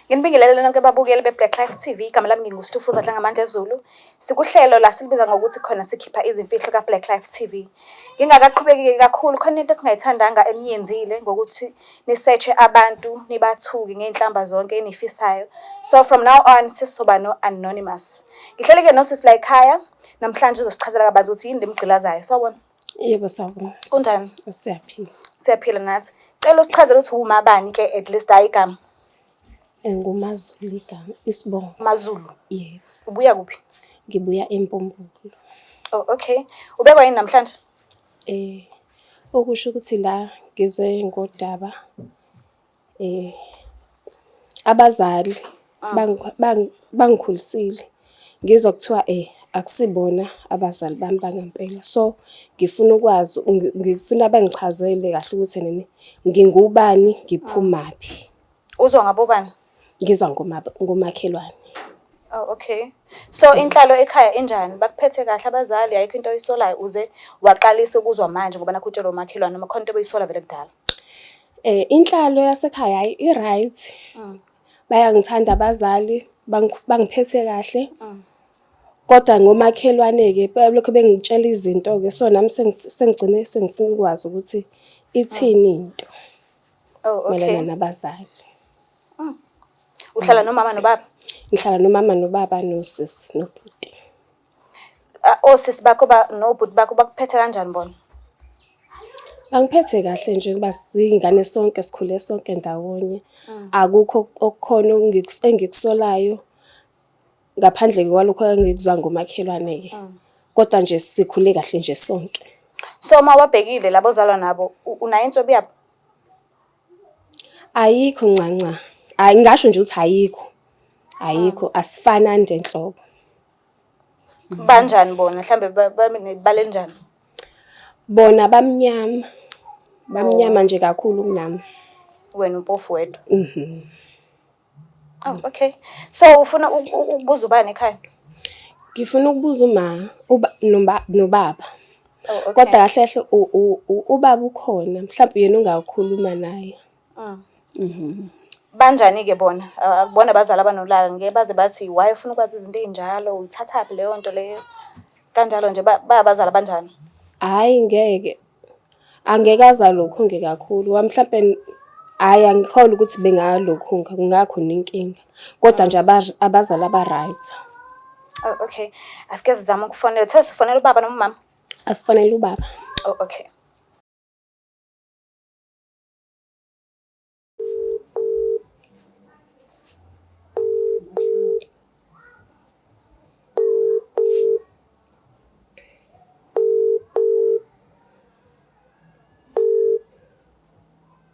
Nginibingelele nonke babukeli beBlaqlife TV. Igama lami nginguStufuza Dlangamandla Zulu. Sikuhlelo la silibiza ngokuthi khona sikhipha izimfihlo kaBlaqlife TV. Ngingakaqhubeki kakhulu khona into esingayithandanga eniyenzile ngokuthi nisearche abantu nibathuki ngeinhlamba zonke enifisayo. So from now on sisoba no anonymous. Ngihlele ke nosisi la ekhaya namhlanje uzosichazela kabanzi ukuthi yini lemgqilazayo. Sawubona. Yebo sawubona. Kunjani? Siyaphila. Siyaphila nathi. Cela usichazele ukuthi umabani ke at least ayigama. NguMaZulu igama, isibongo. MaZulu. Yebo. Ubuya kuphi? Ngibuya eMpompulo. Oh okay. Ubekwa yini namhlanje? Okusho ukuthi la ngize ngodaba abazali bangikhulisile. Ngizwa kuthiwa akusibona abazali bami bangempela. So ngifuna ukwazi ngifuna bangichazele kahle ukuthi nini ngingubani ngiphumaphi. Uzwa ngabobani? Ngizwa ngomakhelwane. Oh okay. So inhlalo ekhaya injani? Bakuphethe kahle abazali ayikho into oyisolayo uze waqalisa ukuzwa manje ngoba nakutshelwa umakhelwane noma khona into oyisola vele kudala? Inhlalo yasekhaya i-right. Bayangithanda abazali, bangiphethe kahle. Kodwa ngomakhelwane ke lokho bengitshela izinto ke so nami sengigcine sengifuna ukwazi ukuthi ithini into. Oh okay. Melana nabazali. Uhlala nomama nobaba? Ngihlala nomama nobaba nosisi nobhuti. Osisi bakho nobhuti bakho bakuphethe kanjani bona? Bangiphethe kahle nje ngoba siyingane sonke sikhule sonke ndawonye. Akukho okukhona engikusolayo ngaphandle kwalokho engikuzwa ngomakhelwane ke. Kodwa nje sikhule kahle nje sonke. So mawabhekile labo zalwa nabo unayo intombi yabo? Ayikho ncanca. Ngisho nje ukuthi ayikho. Ayikho asifanani ndenhlobo. Banjani bona mhlambe balenjani? Bona bamnyama. Bamnyama nje kakhulu kunami. Wena umpofu wedwa. Oh okay. So ufuna ukubuza ubani ekhaya? Ngifuna ukubuza nobaba. Oh okay. Kodwa kahle kahle ubaba ukhona mhlawumbe yena ungakhuluma naye. Banjani ke bona? Akubona abazali abanolaka ngeke baze bathi why ufuna ukwazi izinto ezinjalo uyithathaphi leyo nto leyo kanjalo nje bayabazali banjani? Hayi ngeke. Angeke azalokho ngekakhulu. Mhlawumbe angikholwa ukuthi bengalokho kungakhona inkinga. Kodwa nje abazali aba-right. Oh okay. Asike sizama ukufonela. Thatha sifonela ubaba noma umama? Asifonele ubaba. Oh okay.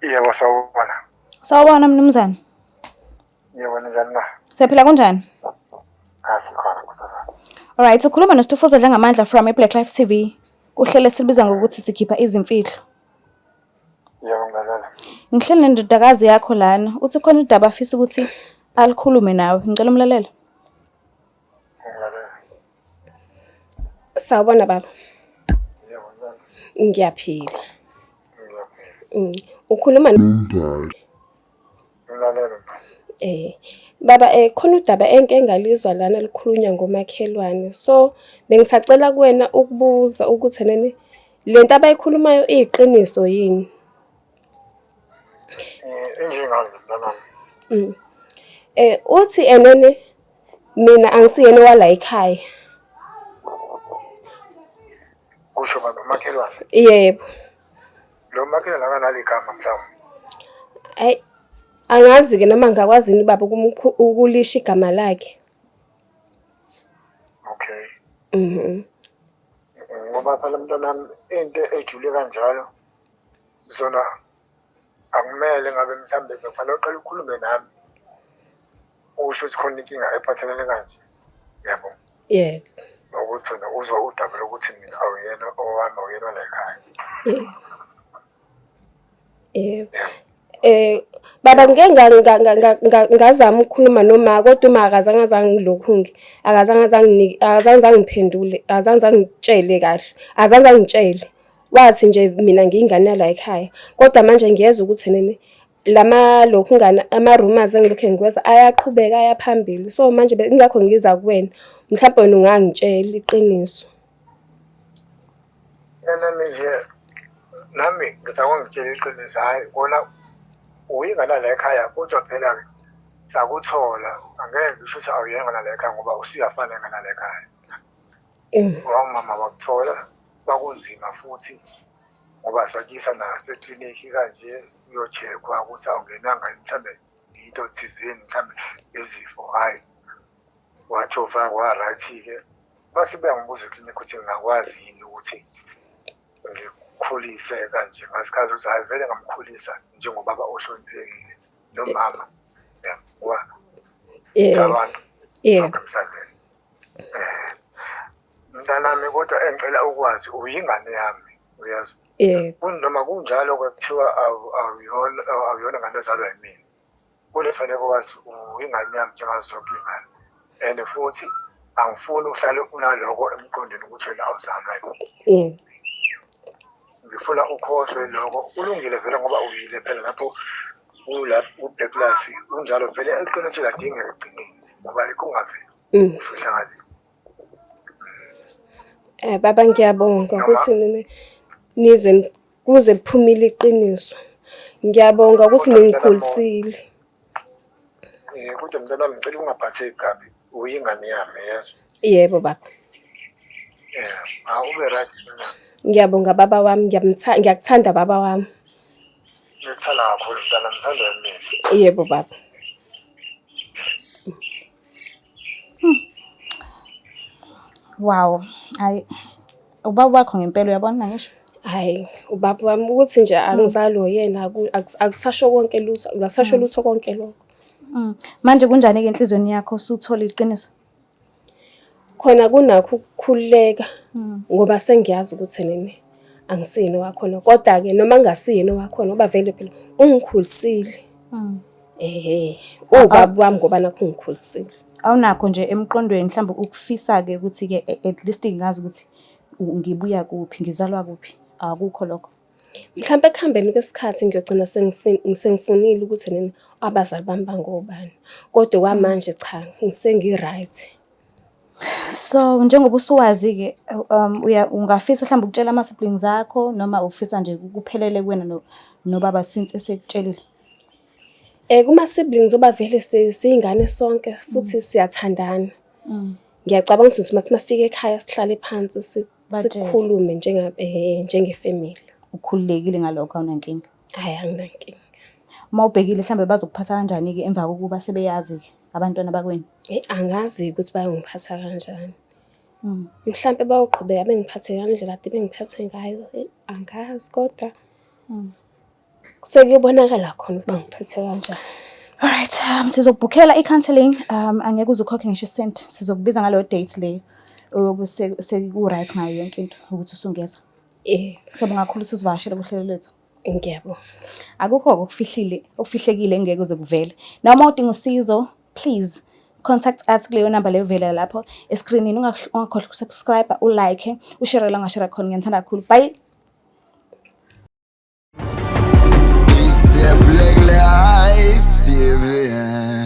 Yebo sawubona. Sawubona mnumzane. Yebo njani na? Siyaphila kunjani? Asikhona kusasa. Alright, ukhuluma noStufuza Dlangamandla from eBlaqlife TV. Kuhlele silibiza ngokuthi sikhipha izimfihlo. Yebo ngalalela. Ngihleli nendodakazi yakho lana. Uthi khona udaba afisa ukuthi alikhulume nawe. Ngicela umlalelo. Ngalalela. Sawubona baba. Yebo njani? Ngiyaphila. Ngiyaphila. Ukhuluma Ngalalela. Baba khona udaba engalizwa lana likhulunywa ngomakhelwane. So bengisacela kuwena ukubuza ukuthi nene lento abayikhulumayo iqiniso yini? Enjengani mntana? Uthi enene mina angisiyena wala ekhaya. Kusho baba umakhelwane. Yebo. Lo makhelwane akanalo igama mhlawumbe. Angazi ke noma ngakwazi ni baba ukulisha igama lakhe. Okay. Ngoba phela mntanami into ejule kanjalo zona akumele ngabe mhlambe kufanele uqale ukhulume nami. Usho ukuthi khona inkinga ephathelene kanje. Yebo. Yebo. Ukuthi uzwa udaba lokuthi mina awuyena owami awuyena la ekhaya. Yebo. Baba ngeke ngazama ukukhuluma noma kodwa uma akazange lokhu akazange ngiphendule azange ngitshele kahle azange ngitshele wathi nje mina ngiyingane la ekhaya kodwa manje ngiyeza ukuthi nene lokhu ama-rumors engilokhu ngiweza ayaqhubeka ayaphambili. So manje ingakho ngiza kuwena. Mhlawumbe wena ungangitshela iqiniso. Nami nje nami ngizakwa ngitshela iqiniso, hayi kona uyingana la ekhaya kodwa phela-ke sakuthola angeke ngisho ukuthi awuyengana la ekhaya ngoba usuyafana ngana la ekhaya. Mama bakuthola bakunzima futhi ngoba sakisa naseklinikhi kanje uyocheckwa ukuthi awungenanga mhlawumbe into thizeni mhlawumbe izifo, hayi watshova wa-right-ke base beyangibuza eklinikhi ukuthi ngingakwazi yini ukuthi ngikhulise kanje ngasikhathi ukuthi hayi vele ngamkhulisa njengobaba ohloniphekile nomama abantu emhlabeni. Mntanami kodwa engicela ukwazi uyingane yami, uyazi. Noma kunjalo-ke kuthiwa awuyona ngane ezalwa yimina. Kunefanele ukwazi uyingane yami njengazo zonke iy'ngane. And futhi angifuni uhlale unaloko emqondweni ukuthi wena awuzalwa yini. Ngifuna ukhohlwe lokho. Ulungile vele ngoba uyile phela lapho u-Blaqlife unjalo vele eqinisweni adingeka egcineni ngoba kungaveli ufihla ngale. Baba ngiyabonga ukuthi nize kuze kuphumile iqiniso. Ngiyabonga ukuthi ningikhulisile. Kodwa mntwana wami ngicela ungaphatheki kabi, uyingane yami yezwa. Yebo baba. Ube right mntwana. Ngiyabonga baba wami, ngiyakuthanda baba wami. Ngikuthanda kakhulu mntwana, ngithanda mina. Yebo baba. Wow, hayi ubaba wakho ngempela uyabona ngisho. Hayi ubaba wami ukuthi nje angizalo yena akusasho konke lutho, akusasho lutho konke lokho. Manje kunjani ke enhlizweni yakho usuthola iqiniso? Khona kunakho ukukhululeka ngoba sengiyazi ukuthi nene angisiyini wakhona, kodwa ke noma ngasiyini wakhona ngoba vele phela ungikhulisile. Ubaba wami ngoba nakho ungikhulisile. Awunakho nje emqondweni mhlawumbe ukufisa ke ukuthi ke at least ngazi ukuthi ngibuya kuphi, ngizalwa kuphi. Akukho lokho. Mhlawumbe ekuhambeni kwesikhathi ngiyogcina sengifunile ukuthi nene abazali bami bangobani. Kodwa kwamanje cha, ngisengi-right. So njengoba usuwazi ke ungafisa mhlawumbe ukutshela ama-siblings akho noma ufisa nje kuphelele kuwena nobaba since esekutshelile? Kuma-siblings oba vele siyingane sonke futhi siyathandana. Ngiyacabanga ukuthi masifika ekhaya sihlale phansi sikhulume njengefamily. Ukhululekile ngalokho, awunankinga? Hayi anginankinga. Uma ubhekile mhlawumbe bazokuphatha kanjani-ke emva kokuba sebeyazi-ke abantwana bakwenu? Angazi ukuthi bayongiphatha kanjani. Mhlawumbe bayoqhubeka bengiphathe ngandlela ade bengiphathe ngayo. Angazi kodwa sekuyobonakala khona ukuba ngiphathe kanjani. Alright, sizokubhukhela i-counselling. Angeke uze ukhokhe ngisho isenti. Sizokubiza ngalo date leyo seku-right ngayo yonke into ukuthi usungeza. Siyabonga kakhulu usivakashele kuhlelo lwethu. Ngiyabonga. Akukho okufihlekile engeke uze kuvele. Noma udinga usizo, please contact us kuleyo number leyo vele lapho escreenini. Ungakhohlwa ukusubscribe, ulike, ushare la ngashare khona. Ngiyithanda kakhulu. Bye. It's the Blaqlife TV.